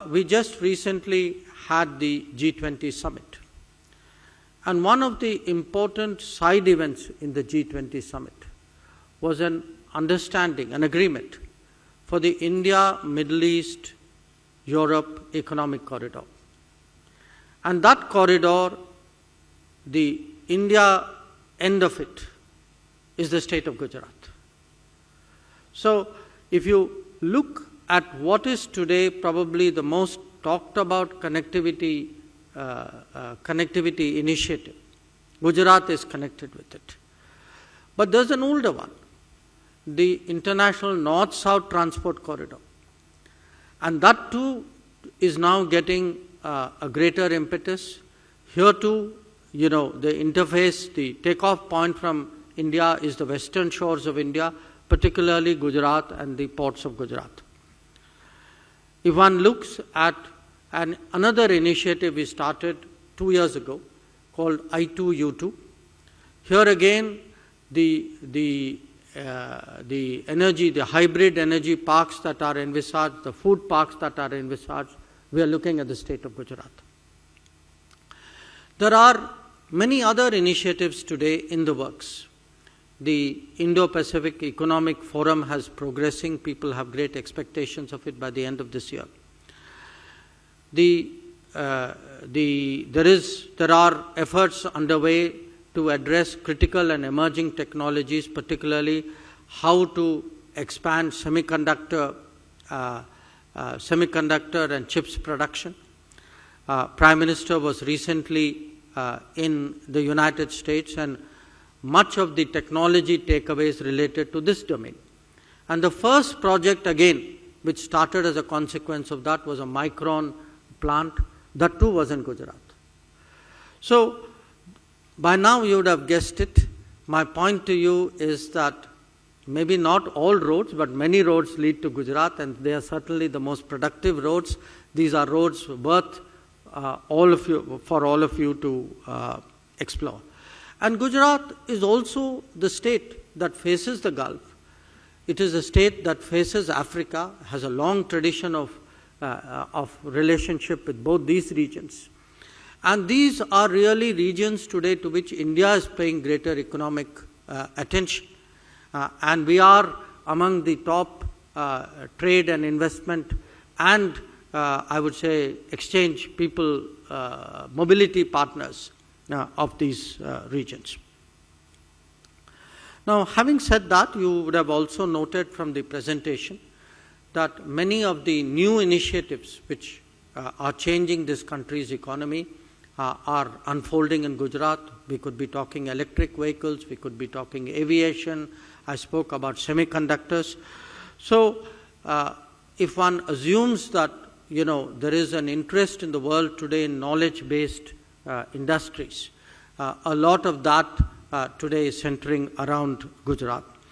we just recently had the G20 summit. And one of the important side events in the G20 summit was an understanding, an agreement for the India, Middle East, Europe economic corridor. And that corridor, the India end of it, is the state of Gujarat. So if you look at what is today probably the most talked about connectivity initiative, Gujarat is connected with it. But there's an older one, the International North-South Transport Corridor. And that too is now getting a greater impetus. Here too, the interface, the takeoff point from India is the western shores of India, particularly Gujarat and the ports of Gujarat. If one looks at another initiative we started 2 years ago called I2U2, here again the energy, the hybrid energy parks that are envisaged, the food parks that are envisaged, we are looking at the state of Gujarat. There are many other initiatives today in the works. The Indo-Pacific Economic Forum has progressing. People have great expectations of it by the end of this year. There are efforts underway to address critical and emerging technologies, particularly how to expand semiconductor and chips production. Prime Minister was recently in the United States, and much of the technology takeaways related to this domain. And the first project again, which started as a consequence of that, was a Micron plant. That too was in Gujarat. So by now you would have guessed it. My point to you is that maybe not all roads, but many roads lead to Gujarat, and they are certainly the most productive roads. These are roads worth for all of you to explore. And Gujarat is also the state that faces the Gulf. It is a state that faces Africa, has a long tradition of relationship with both these regions. And these are really regions today to which India is paying greater economic attention. And we are among the top trade and investment and I would say exchange people, mobility partners of these regions. Now, having said that, you would have also noted from the presentation that many of the new initiatives which are changing this country's economy are unfolding in Gujarat. We could be talking electric vehicles, we could be talking aviation. I spoke about semiconductors. So, if one assumes that there is an interest in the world today in knowledge-based industries, a lot of that today is centering around Gujarat.